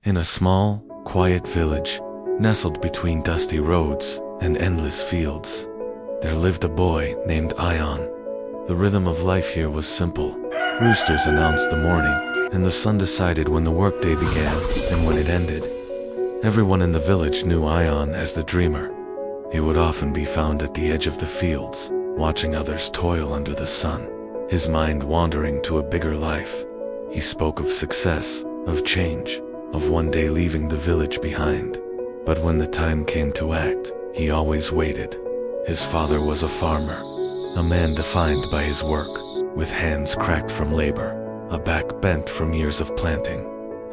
In a small, quiet village, nestled between dusty roads and endless fields, there lived a boy named Ion. The rhythm of life here was simple. Roosters announced the morning, and the sun decided when the workday began and when it ended. Everyone in the village knew Ion as the dreamer. He would often be found at the edge of the fields, watching others toil under the sun, his mind wandering to a bigger life. He spoke of success, of change, of one day leaving the village behind. But when the time came to act, he always waited. His father was a farmer, a man defined by his work, with hands cracked from labor, a back bent from years of planting,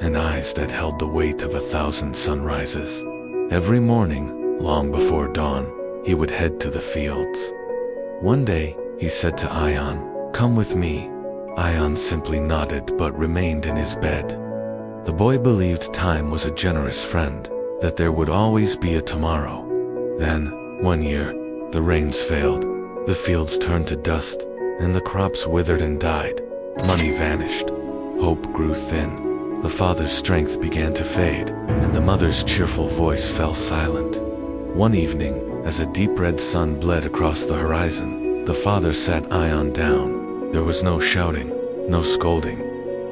and eyes that held the weight of 1,000 sunrises. Every morning, long before dawn, he would head to the fields. One day, he said to Ion, "Come with me." Ion simply nodded but remained in his bed. The boy believed time was a generous friend, that there would always be a tomorrow. Then, one year, the rains failed, the fields turned to dust, and the crops withered and died. Money vanished. Hope grew thin. The father's strength began to fade, and the mother's cheerful voice fell silent. One evening, as a deep red sun bled across the horizon, the father sat Ion down. There was no shouting, no scolding.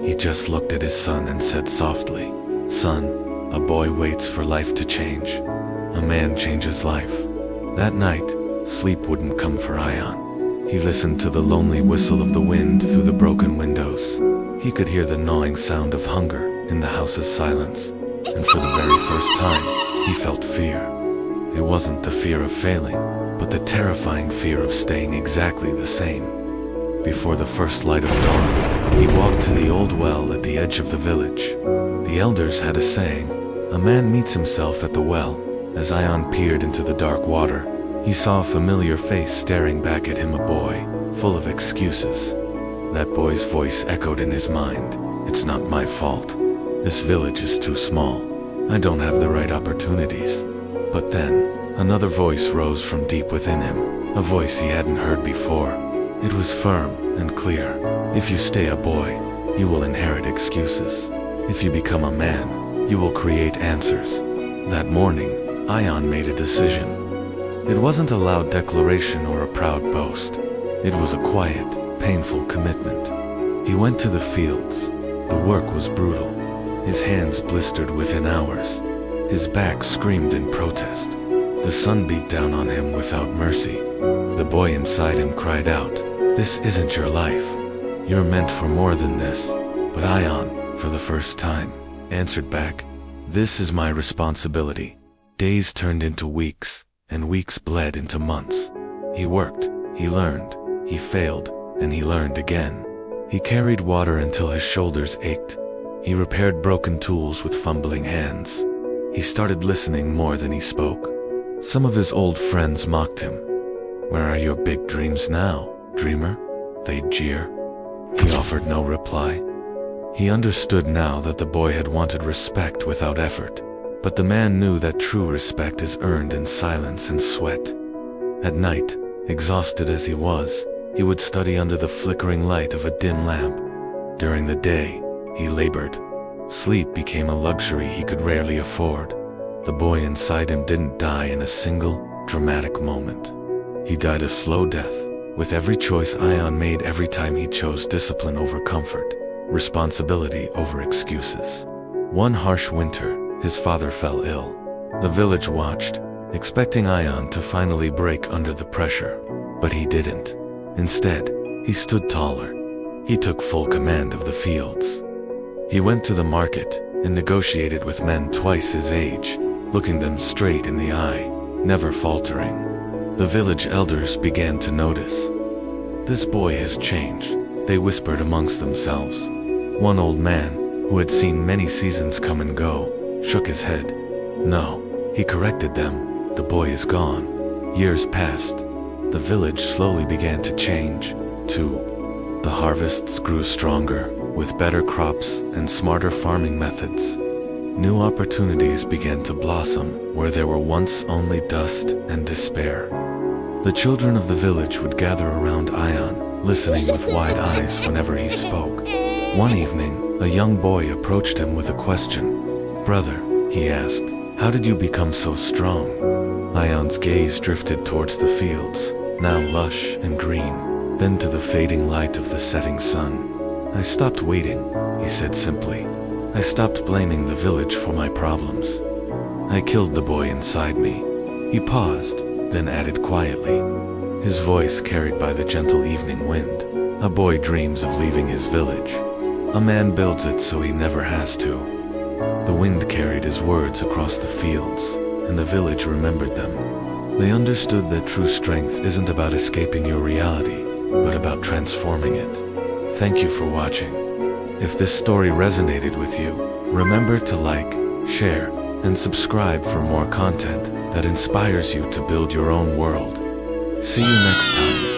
He just looked at his son and said softly, "Son, a boy waits for life to change. A man changes life." That night, sleep wouldn't come for Ion. He listened to the lonely whistle of the wind through the broken windows. He could hear the gnawing sound of hunger in the house's silence, and for the very first time, he felt fear. It wasn't the fear of failing, but the terrifying fear of staying exactly the same. Before the first light of dawn, he walked to the old well at the edge of the village. The elders had a saying, "A man meets himself at the well." As Ion peered into the dark water, he saw a familiar face staring back at him, a boy, full of excuses. That boy's voice echoed in his mind, "It's not my fault. This village is too small. I don't have the right opportunities." But then, another voice rose from deep within him, a voice he hadn't heard before. It was firm and clear. "If you stay a boy, you will inherit excuses. If you become a man, you will create answers." That morning, Ion made a decision. It wasn't a loud declaration or a proud boast. It was a quiet, painful commitment. He went to the fields. The work was brutal. His hands blistered within hours. His back screamed in protest. The sun beat down on him without mercy. The boy inside him cried out, "This isn't your life. You're meant for more than this." But Ion, for the first time, answered back, "This is my responsibility." Days turned into weeks, and weeks bled into months. He worked, he learned, he failed, and he learned again. He carried water until his shoulders ached. He repaired broken tools with fumbling hands. He started listening more than he spoke. Some of his old friends mocked him. "Where are your big dreams now, dreamer?" they'd jeer. He offered no reply. He understood now that the boy had wanted respect without effort, but the man knew that true respect is earned in silence and sweat. At night, exhausted as he was, he would study under the flickering light of a dim lamp. During the day, he labored. Sleep became a luxury he could rarely afford. The boy inside him didn't die in a single, dramatic moment. He died a slow death, with every choice Ion made every time he chose discipline over comfort, responsibility over excuses. One harsh winter, his father fell ill. The village watched, expecting Ion to finally break under the pressure. But he didn't. Instead, he stood taller. He took full command of the fields. He went to the market and negotiated with men twice his age, looking them straight in the eye, never faltering. The village elders began to notice. "This boy has changed," they whispered amongst themselves. One old man, who had seen many seasons come and go, shook his head. "No," he corrected them, "the boy is gone." Years passed. The village slowly began to change, too. The harvests grew stronger, with better crops and smarter farming methods. New opportunities began to blossom where there were once only dust and despair. The children of the village would gather around Ion, listening with wide eyes whenever he spoke. One evening, a young boy approached him with a question. Brother, he asked, how did you become so strong? Ion's gaze drifted towards the fields, now lush and green, then to the fading light of the setting sun. I stopped waiting, he said simply. I stopped blaming the village for my problems. I killed the boy inside me. He paused, then added quietly, his voice carried by the gentle evening wind. A boy dreams of leaving his village. A man builds it so he never has to. The wind carried his words across the fields, and the village remembered them. They understood that true strength isn't about escaping your reality, but about transforming it. Thank you for watching. If this story resonated with you, remember to like, share, and subscribe for more content that inspires you to build your own world. See you next time.